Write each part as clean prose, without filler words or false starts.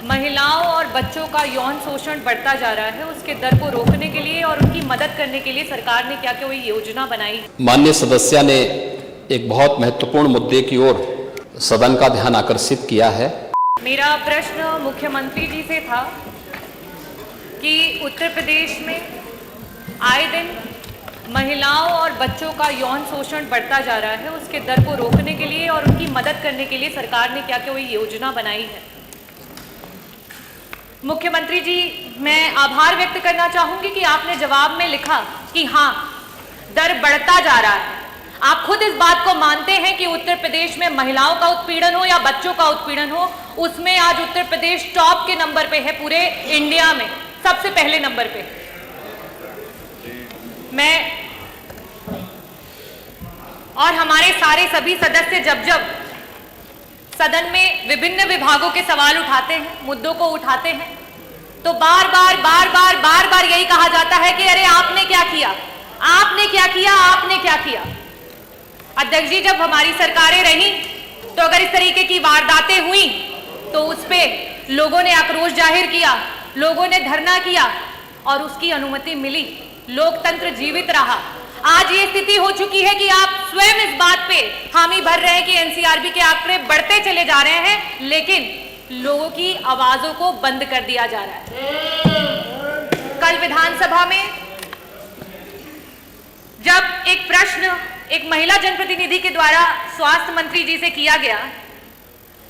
महिलाओं और बच्चों का यौन शोषण बढ़ता जा रहा है, उसके दर को रोकने के लिए और उनकी मदद करने के लिए सरकार ने क्या कोई योजना बनाई? माननीय सदस्य ने एक बहुत महत्वपूर्ण मुद्दे की ओर सदन का ध्यान आकर्षित किया है। मेरा प्रश्न मुख्यमंत्री जी से था कि उत्तर प्रदेश में आए दिन महिलाओं और बच्चों का यौन शोषण बढ़ता जा रहा है, उसके दर को रोकने के लिए और उनकी मदद करने के लिए सरकार ने क्या कोई योजना बनाई है? मुख्यमंत्री जी, मैं आभार व्यक्त करना चाहूंगी कि आपने जवाब में लिखा कि हाँ, दर बढ़ता जा रहा है। आप खुद इस बात को मानते हैं कि उत्तर प्रदेश में महिलाओं का उत्पीड़न हो या बच्चों का उत्पीड़न हो, उसमें आज उत्तर प्रदेश टॉप के नंबर पे है, पूरे इंडिया में सबसे पहले नंबर पे। मैं और हमारे सारे सभी सदस्य जब जब सदन में विभिन्न विभागों के सवाल उठाते हैं, मुद्दों को उठाते हैं, तो बार बार यही कहा जाता है कि अरे आपने क्या किया, आपने क्या किया, आपने क्या किया। अध्यक्ष जी, जब हमारी सरकारें रहीं तो अगर इस तरीके की वारदातें हुई तो उस पे लोगों ने आक्रोश जाहिर किया, लोगों ने धरना किया और उसकी अनुमति मिली, लोकतंत्र जीवित रहा। आज ये स्थिति हो चुकी है कि आप स्वयं इस बात पे हामी भर रहे हैं कि एनसीआरबी के आंकड़े बढ़ते चले जा रहे हैं, लेकिन लोगों की आवाजों को बंद कर दिया जा रहा है। कल विधानसभा में जब एक प्रश्न एक महिला जनप्रतिनिधि के द्वारा स्वास्थ्य मंत्री जी से किया गया,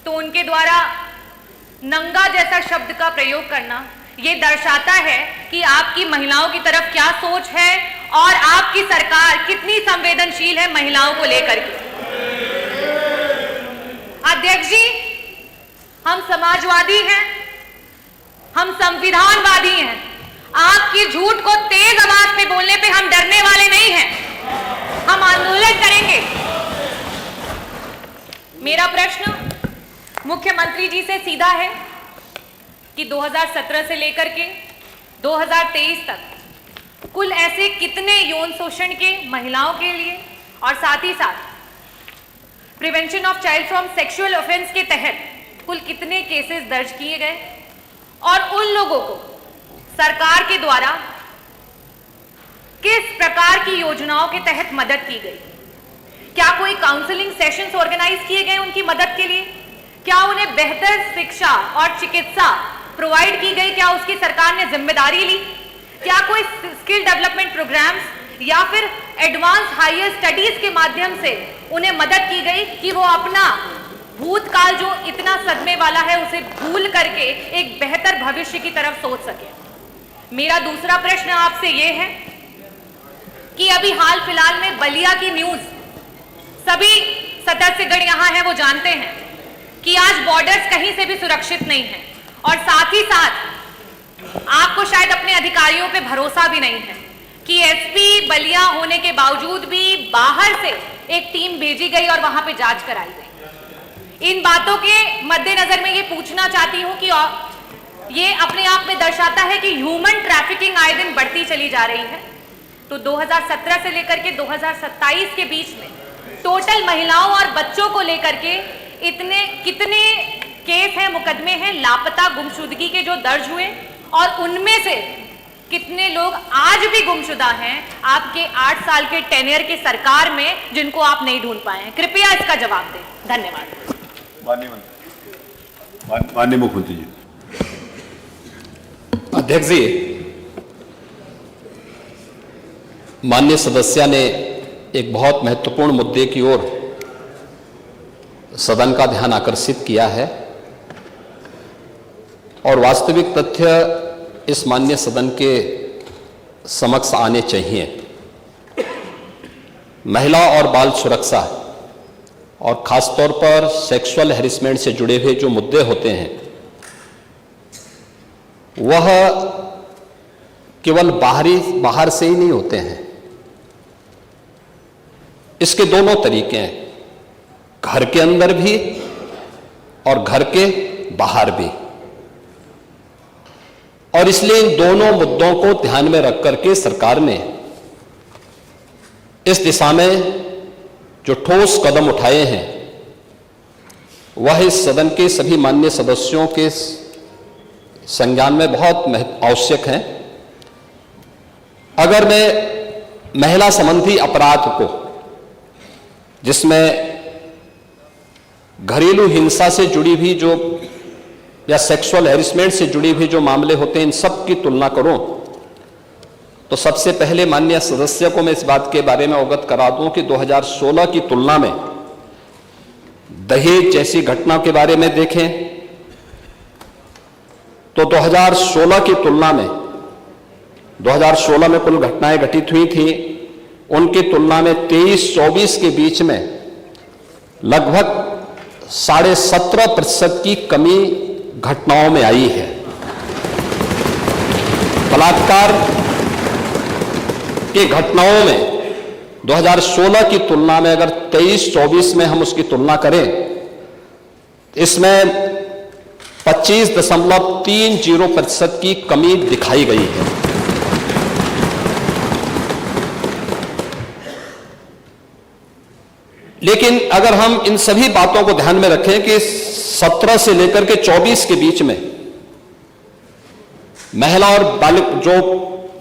तो उनके द्वारा नंगा जैसा शब्द का प्रयोग करना ये दर्शाता है कि आपकी महिलाओं की तरफ क्या सोच है और आपकी सरकार कितनी संवेदनशील है महिलाओं को लेकर के। अध्यक्ष जी, हम समाजवादी हैं, हम संविधानवादी हैं। आपकी झूठ को तेज आवाज में बोलने पे हम डरने वाले नहीं हैं, हम आंदोलन करेंगे। मेरा प्रश्न मुख्यमंत्री जी से सीधा है कि 2017 से लेकर के 2023 तक कुल ऐसे कितने यौन शोषण के महिलाओं के लिए और साथ ही साथ prevention of child from sexual offence के तहत कुल कितने केसेस दर्ज किए गए और उन लोगों को सरकार के द्वारा किस प्रकार की योजनाओं के तहत मदद की गई? क्या कोई काउंसलिंग सेशंस ऑर्गेनाइज किए गए उनकी मदद के लिए? क्या उन्हें बेहतर शिक्षा और चिकित्सा प्रोवाइड की गई? क्या उसकी सरकार ने जिम्मेदारी ली? क्या कोई स्किल डेवलपमेंट प्रोग्राम्स या फिर एडवांस हायर स्टडीज के माध्यम से उन्हें मदद की गई कि वो अपना भूतकाल जो इतना सदमे वाला है उसे भूल करके एक बेहतर भविष्य की तरफ सोच सके? मेरा दूसरा प्रश्न आपसे ये है कि अभी हाल फिलहाल में बलिया की न्यूज सभी सदस्यगण यहां हैं, वो जानते हैं कि आज बॉर्डर्स कहीं से भी सुरक्षित नहीं है और साथ ही साथ आपको शायद अपने अधिकारियों पे भरोसा भी नहीं है कि एसपी बलिया होने के बावजूद भी बाहर से एक टीम भेजी गई और वहां पे जांच कराई गई। इन बातों के मद्देनजर मैं ये पूछना चाहती हूं कि ये अपने आप में दर्शाता है कि ह्यूमन ट्रैफिकिंग आए दिन बढ़ती चली जा रही है। तो 2017 से लेकर के 2027 के बीच में टोटल महिलाओं और बच्चों को लेकर के कितने केस हैं, मुकदमे हैं लापता गुमशुदगी के जो दर्ज हुए और उनमें से कितने लोग आज भी गुमशुदा हैं आपके 8 साल के टेन्योर के सरकार में जिनको आप नहीं ढूंढ पाए हैं? कृपया इसका जवाब दें। धन्यवाद। माननीय मुख्यमंत्री जी। अध्यक्ष जी, माननीय सदस्य ने एक बहुत महत्वपूर्ण मुद्दे की ओर सदन का ध्यान आकर्षित किया है और वास्तविक तथ्य इस माननीय सदन के समक्ष आने चाहिए। महिला और बाल सुरक्षा और खासतौर पर सेक्सुअल हैरेसमेंट से जुड़े हुए जो मुद्दे होते हैं वह केवल बाहर से ही नहीं होते हैं। इसके दोनों तरीके हैं, घर के अंदर भी और घर के बाहर भी। और इसलिए इन दोनों मुद्दों को ध्यान में रख करके सरकार ने इस दिशा में जो ठोस कदम उठाए हैं वह इस सदन के सभी माननीय सदस्यों के संज्ञान में बहुत आवश्यक हैं। अगर मैं महिला संबंधी अपराध को, जिसमें घरेलू हिंसा से जुड़ी भी जो या सेक्सुअल हैरेसमेंट से जुड़ी भी जो मामले होते हैं, इन सब की तुलना करूं तो सबसे पहले माननीय सदस्य को मैं इस बात के बारे में अवगत करा दूं कि 2016 की तुलना में दहेज जैसी घटना के बारे में देखें तो 2016 की तुलना में 2016 में कुल घटनाएं घटित हुई थी, उनकी तुलना में 23-24 के बीच में लगभग 17.5% की कमी घटनाओं में आई है। बलात्कार की घटनाओं में 2016 की तुलना में अगर 23-24 में हम उसकी तुलना करें, इसमें 25.30% की कमी दिखाई गई है। लेकिन अगर हम इन सभी बातों को ध्यान में रखें कि 17 से लेकर के 24 के बीच में महिला और बालिग जो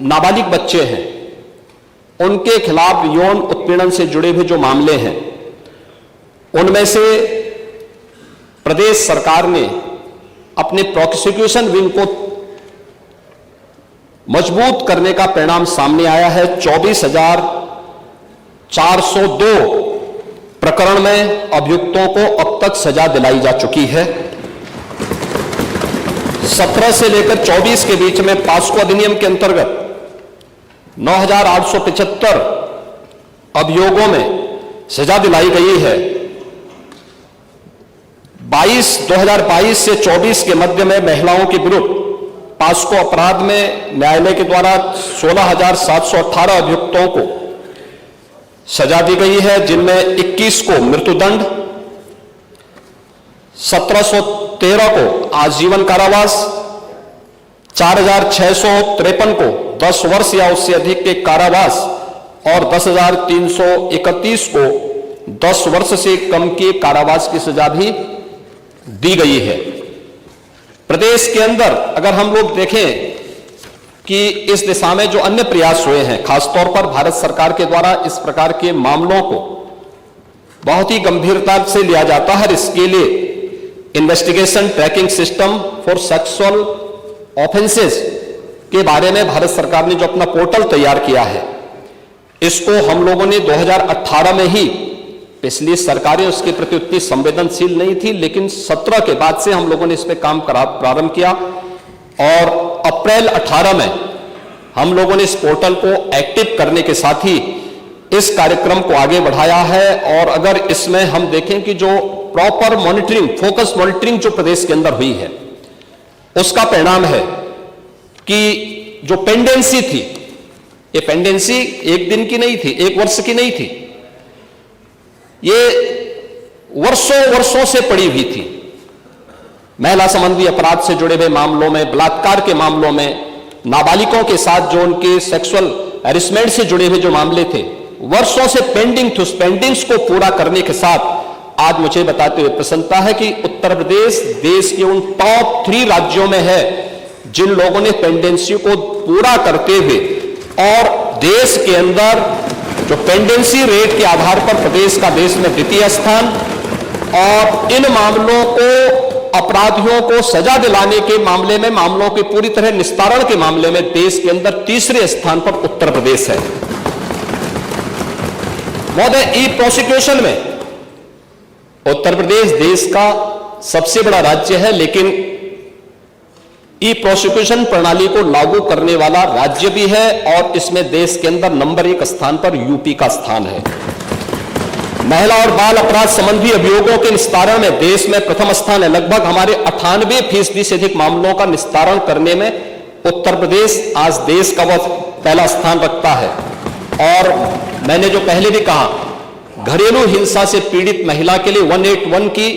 नाबालिग बच्चे हैं उनके खिलाफ यौन उत्पीड़न से जुड़े हुए जो मामले हैं, उनमें से प्रदेश सरकार ने अपने प्रोसिक्यूशन विंग को मजबूत करने का परिणाम सामने आया है। 24,402 प्रकरण में अभियुक्तों को अब तक सजा दिलाई जा चुकी है। 17 से लेकर 24 के बीच में पास्को अधिनियम के अंतर्गत 9,875 अभियोगों में सजा दिलाई गई है। 2022 से 24 के मध्य में महिलाओं के विरुद्ध पास्को अपराध में न्यायालय के द्वारा 16,718 अभियुक्तों को सजा दी गई है, जिनमें 21 को मृत्युदंड, 1713 को आजीवन कारावास, 4,653 को 10 वर्ष या उससे अधिक के कारावास और 10,331 को 10 वर्ष से कम के कारावास की सजा भी दी गई है। प्रदेश के अंदर अगर हम लोग देखें कि इस दिशा में जो अन्य प्रयास हुए हैं, खासतौर पर भारत सरकार के द्वारा इस प्रकार के मामलों को बहुत ही गंभीरता से लिया जाता है। इसके लिए investigation tracking system for sexual offences के बारे में भारत सरकार ने जो अपना पोर्टल तैयार किया है, इसको हम लोगों ने 2018 में ही, पिछली सरकारें उसके प्रति उतनी संवेदनशील नहीं थी, लेकिन 17 के बाद से हम लोगों ने इस पर काम प्रारंभ किया और अप्रैल 18 में हम लोगों ने इस पोर्टल को एक्टिव करने के साथ ही इस कार्यक्रम को आगे बढ़ाया है। और अगर इसमें हम देखें कि जो प्रॉपर मॉनिटरिंग, फोकस मॉनिटरिंग जो प्रदेश के अंदर हुई है, उसका परिणाम है कि जो पेंडेंसी थी, ये पेंडेंसी एक दिन की नहीं थी, एक वर्ष की नहीं थी, ये वर्षों वर्षों से पड़ी हुई थी। महिला संबंधी अपराध से जुड़े हुए मामलों में, बलात्कार के मामलों में, नाबालिगों के साथ जो उनके सेक्सुअल हैरेसमेंट से जुड़े हुए जो मामले थे, वर्षों से पेंडिंग थे। उस पेंडिंग्स को पूरा करने के साथ आज मुझे बताते हुए प्रसन्नता है कि उत्तर प्रदेश देश के उन टॉप 3 राज्यों में है जिन लोगों ने पेंडेंसी को पूरा करते हुए, और देश के अंदर जो पेंडेंसी रेट के आधार पर प्रदेश का देश में द्वितीय स्थान, और इन मामलों को, अपराधियों को सजा दिलाने के मामले में, मामलों के पूरी तरह निस्तारण के मामले में देश के अंदर तीसरे स्थान पर उत्तर प्रदेश है। महोदय, ई प्रोसिक्यूशन में उत्तर प्रदेश देश का सबसे बड़ा राज्य है, लेकिन ई प्रोसिक्यूशन प्रणाली को लागू करने वाला राज्य भी है, और इसमें देश के अंदर नंबर 1 स्थान पर यूपी का स्थान है। महिला और बाल अपराध संबंधी अभियोगों के निस्तारण में देश में प्रथम स्थान है। लगभग हमारे 98% से अधिक मामलों का निस्तारण करने में उत्तर प्रदेश आज देश का वह पहला स्थान रखता है। और मैंने जो पहले भी कहा, घरेलू हिंसा से पीड़ित महिला के लिए 181 की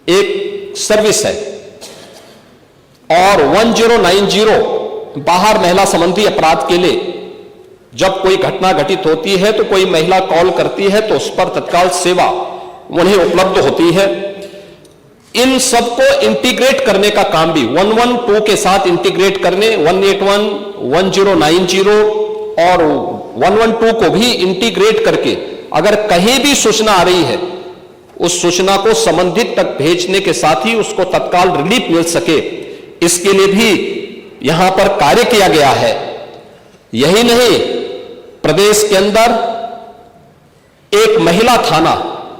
एक सर्विस है, और 1090 बाहर महिला संबंधी अपराध के लिए जब कोई घटना घटित होती है तो कोई महिला कॉल करती है तो उस पर तत्काल सेवा उन्हें उपलब्ध होती है। इन सबको इंटीग्रेट करने का काम भी 112 के साथ इंटीग्रेट करने, 181, 1090 और 112 को भी इंटीग्रेट करके अगर कहीं भी सूचना आ रही है उस सूचना को संबंधित तक भेजने के साथ ही उसको तत्काल रिलीफ मिल सके, इसके लिए भी यहां पर कार्य किया गया है। यही नहीं, प्रदेश के अंदर एक महिला थाना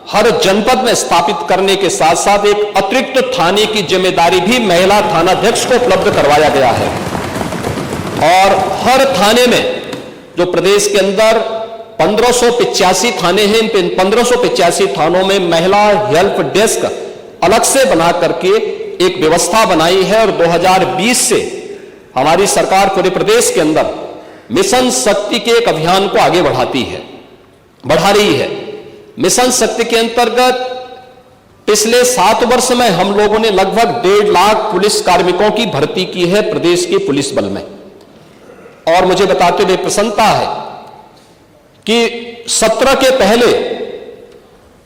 हर जनपद में स्थापित करने के साथ साथ एक अतिरिक्त थाने की जिम्मेदारी भी महिला थानाध्यक्ष को उपलब्ध करवाया गया है। और हर थाने में जो प्रदेश के अंदर 1585 थाने हैं, इन 1585 थानों में महिला हेल्प डेस्क अलग से बना करके एक व्यवस्था बनाई है। और 2020 से हमारी सरकार पूरे प्रदेश के अंदर मिशन शक्ति के एक अभियान को आगे बढ़ा रही है। मिशन शक्ति के अंतर्गत पिछले 7 वर्ष में हम लोगों ने लगभग 1.5 लाख पुलिस कार्मिकों की भर्ती की है प्रदेश के पुलिस बल में। और मुझे बताते हुए प्रसन्नता है कि 17 के पहले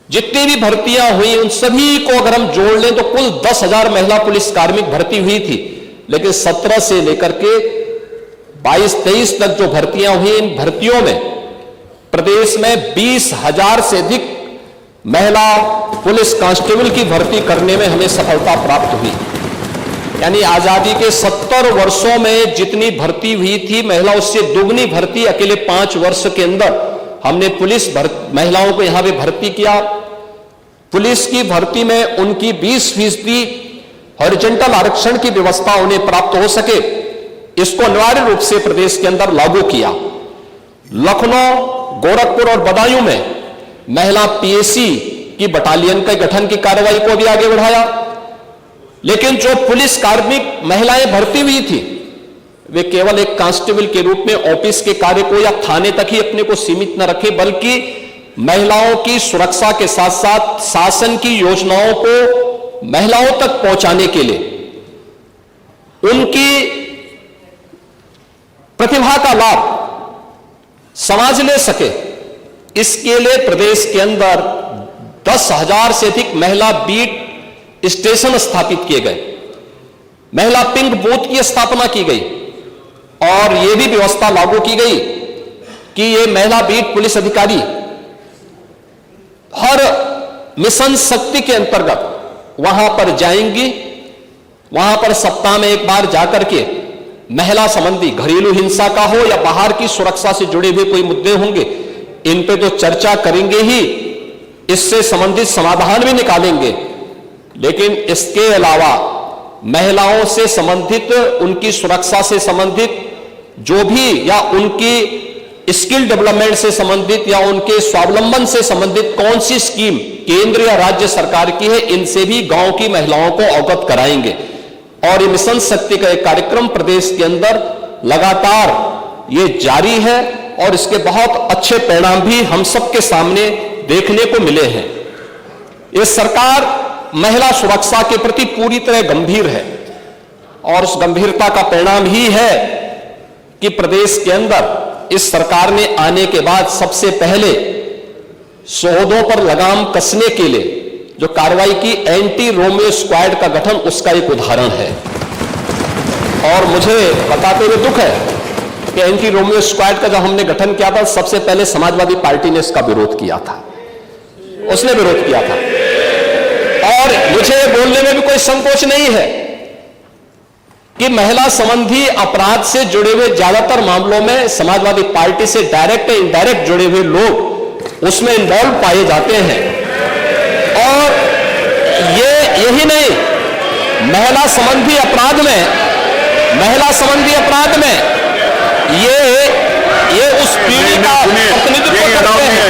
जितनी भी भर्तियां हुई उन सभी को अगर हम जोड़ लें तो कुल 10,000 महिला पुलिस कार्मिक भर्ती हुई थी। लेकिन 17 से लेकर के 22-23 तक जो भर्तियां हुई, इन भर्तियों में प्रदेश में 20,000 से अधिक महिला पुलिस कांस्टेबल की भर्ती करने में हमें सफलता प्राप्त हुई। यानी आजादी के 70 वर्षों में जितनी भर्ती हुई थी महिला, उससे दुगनी भर्ती अकेले 5 वर्ष के अंदर हमने पुलिस महिलाओं को यहां पे भर्ती किया। पुलिस की भर्ती में उनकी 20% हॉरिजॉन्टल आरक्षण की व्यवस्था उन्हें प्राप्त हो सके, इसको अनिवार्य रूप से प्रदेश के अंदर लागू किया। लखनऊ, गोरखपुर और बदायूं में महिला पीएसी की बटालियन के गठन की कार्रवाई को भी आगे बढ़ाया। लेकिन जो पुलिस कार्मिक महिलाएं भर्ती हुई थी वे केवल एक कांस्टेबल के रूप में ऑफिस के कार्य को या थाने तक ही अपने को सीमित न रखे, बल्कि महिलाओं की सुरक्षा के साथ साथ शासन की योजनाओं को महिलाओं तक पहुंचाने के लिए उनकी प्रतिभा का लाभ समाज ले सके, इसके लिए प्रदेश के अंदर 10,000 से अधिक महिला बीट स्टेशन स्थापित किए गए, महिला पिंक बूथ की स्थापना की गई और यह भी व्यवस्था लागू की गई कि ये महिला बीट पुलिस अधिकारी हर मिशन शक्ति के अंतर्गत वहां पर जाएंगी, वहां पर सप्ताह में एक बार जाकर के महिला संबंधी घरेलू हिंसा का हो या बाहर की सुरक्षा से जुड़े हुए कोई मुद्दे होंगे, इन पे तो चर्चा करेंगे ही, इससे संबंधित समाधान भी निकालेंगे। लेकिन इसके अलावा महिलाओं से संबंधित, उनकी सुरक्षा से संबंधित जो भी या उनकी स्किल डेवलपमेंट से संबंधित या उनके स्वावलंबन से संबंधित कौन सी स्कीम केंद्र या राज्य सरकार की है, इनसे भी गांव की महिलाओं को अवगत कराएंगे। और ये मिशन शक्ति का एक कार्यक्रम प्रदेश के अंदर लगातार ये जारी है और इसके बहुत अच्छे परिणाम भी हम सबके सामने देखने को मिले हैं। ये सरकार महिला सुरक्षा के प्रति पूरी तरह गंभीर है और उस गंभीरता का परिणाम ही है कि प्रदेश के अंदर इस सरकार ने आने के बाद सबसे पहले शोधों पर लगाम कसने के लिए जो कार्रवाई की एंटी रोमियो स्क्वाड का गठन, उसका एक उदाहरण है। और मुझे बताते हुए दुख है कि एंटी रोमियो स्क्वाड का जब हमने गठन किया था, सबसे पहले समाजवादी पार्टी ने इसका विरोध किया था, उसने विरोध किया था। और मुझे बोलने में भी कोई संकोच नहीं है कि महिला संबंधी अपराध से जुड़े हुए ज्यादातर मामलों में समाजवादी पार्टी से डायरेक्ट या इनडायरेक्ट जुड़े हुए लोग उसमें इन्वॉल्व पाए जाते हैं। और यही नहीं, महिला संबंधी अपराध में ये उस पीढ़ी का प्रतिनिधित्व करते हैं,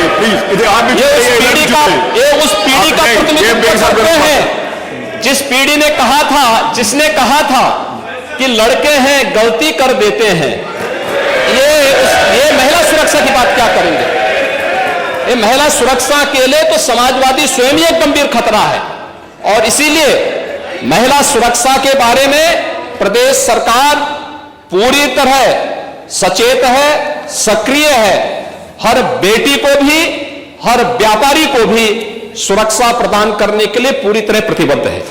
ये उस पीढ़ी का प्रतिनिधित्व करते हैं जिस पीढ़ी ने कहा था, जिसने कहा था कि लड़के हैं गलती कर देते हैं। ये महिला सुरक्षा की बात क्या करेंगे? ये महिला सुरक्षा के लिए तो समाजवादी स्वयं ही एक गंभीर खतरा है। और इसीलिए महिला सुरक्षा के बारे में प्रदेश सरकार पूरी तरह सचेत है, सक्रिय है। हर बेटी को भी, हर व्यापारी को भी सुरक्षा प्रदान करने के लिए पूरी तरह प्रतिबद्ध है।